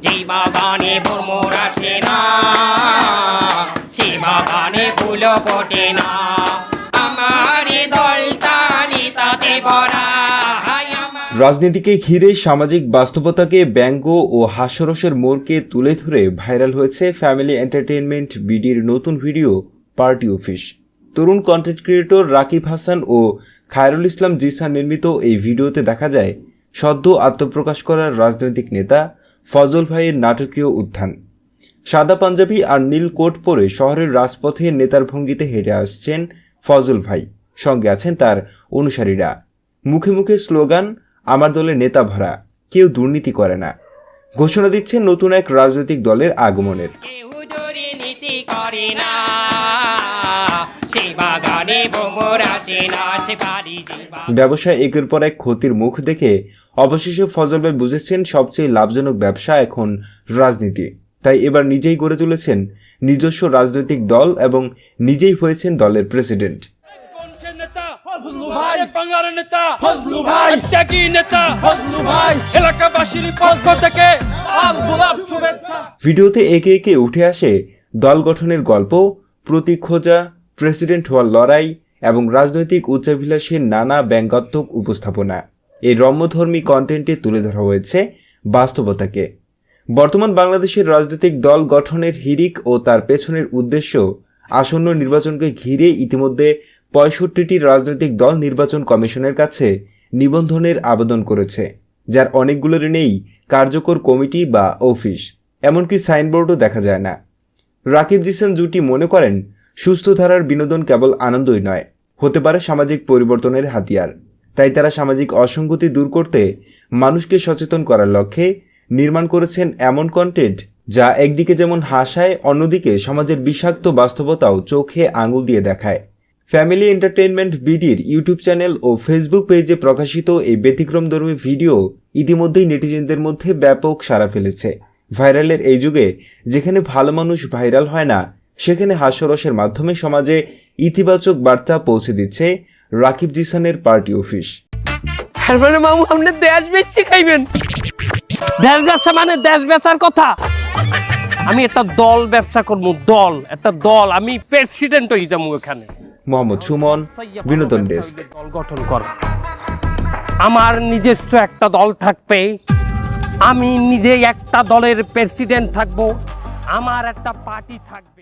যেই বাগানে ভ্রমর আসে না, সেই বাগানে ফুলও ফোটে না। আমার দলটা নেতাতে ভরা। রাজনীতিকে ঘিরে সামাজিক বাস্তবতাকে ব্যঙ্গ ও হাস্যরসের মোড়কে তুলে ধরে ভাইরাল হয়েছে ফ্যামিলি এন্টারটেইনমেন্ট বিডির নতুন ভিডিও পার্টি অফিস। তরুণ কন্টেন্ট ক্রিয়েটর রাকিব হাসান ও খায়রুল ইসলাম জিসান নির্মিত এই ভিডিওতে দেখা যায় সদ্য আত্মপ্রকাশ করার রাজনৈতিক নেতা ফজল ভাইয়ের নাটকীয় উত্থান। সাদা পাঞ্জাবি আর নীল কোট পরে শহরের রাজপথে নেতার ভঙ্গিতে হেঁটে আসছেন ফজল ভাই, সঙ্গে আছেন তার অনুসারীরা। মুখে মুখে স্লোগান, আমার দলের নেতা ভরা, কেউ দুর্নীতি করে না। ঘোষণা দিচ্ছেন নতুন এক রাজনৈতিক দলের আগমনের। ব্যবসা একের পর এক ক্ষতির মুখ দেখে অবশেষে ফজল ভাই বুঝেছেন সবচেয়ে লাভজনক ব্যবসা এখন রাজনীতি। তাই এবার নিজেই গড়ে তুলেছেন নিজস্ব রাজনৈতিক দল এবং নিজেই হয়েছেন দলের প্রেসিডেন্ট। ভিডিওতে একে একে উঠে আসে দল গঠনের গল্প, প্রতীক খোঁজা, প্রেসিডেন্ট হওয়ার লড়াই এবং রাজনৈতিক উচ্চাভিলাষের নানা ব্যঙ্গাত্মক উপস্থাপনা। এই রম্যধর্মী কন্টেন্টে তুলে ধরা হয়েছে বাস্তবতাকে। বর্তমান বাংলাদেশের রাজনৈতিক দল গঠনের হিড়িক ও তার পেছনের উদ্দেশ্য আসন্ন নির্বাচনকে ঘিরে ইতিমধ্যে ৬৫টি রাজনৈতিক দল নির্বাচন কমিশনের কাছে নিবন্ধনের আবেদন করেছে, যার অনেকগুলোর নেই কার্যকর কমিটি বা অফিস, এমনকি সাইনবোর্ডও দেখা যায় না। রাকিব জিসান জুটি মনে করেন সুস্থ ধারার বিনোদন কেবল আনন্দই নয়, হতে পারে সামাজিক পরিবর্তনের হাতিয়ার। তাই তারা সামাজিক অসঙ্গতি দূর করতে মানুষকে সচেতন করার লক্ষ্যে নির্মাণ করেছেন এমন কন্টেন্ট যা একদিকে যেমন হাসায়, অন্যদিকে সমাজের বিষাক্ত বাস্তবতাও চোখে আঙুল দিয়ে দেখায়। ফ্যামিলি এন্টারটেইনমেন্ট বিডির ইউটিউব চ্যানেল ও ফেসবুক পেজে প্রকাশিত এই ব্যতিক্রমধর্মী ভিডিও ইতিমধ্যেই নেটিজেনদের মধ্যে ব্যাপক সাড়া ফেলেছে। ভাইরালের এই যুগে যেখানে ভালো মানুষ ভাইরাল হয় না, সেখানে হাস্যরসের মাধ্যমে সমাজে ইতিবাচক বার্তা পৌঁছে দিচ্ছে রাকিব জিসানের পার্টি অফিস। মামু আপনি দেশ বেচছি খাইবেন? দেশ ব্যবসা মানে দেশ বেচার কথা। আমি একটা দল ব্যবসা করবো, একটা দল, আমি প্রেসিডেন্ট হয়ে যাবো এখানে। মোহাম্মদ সুমন, বিনোদন ডেস্ক। দল গঠন কর, আমার নিজস্ব একটা দল থাকবে, আমি নিজে একটা দলের প্রেসিডেন্ট থাকবো, আমার একটা পার্টি থাকবে।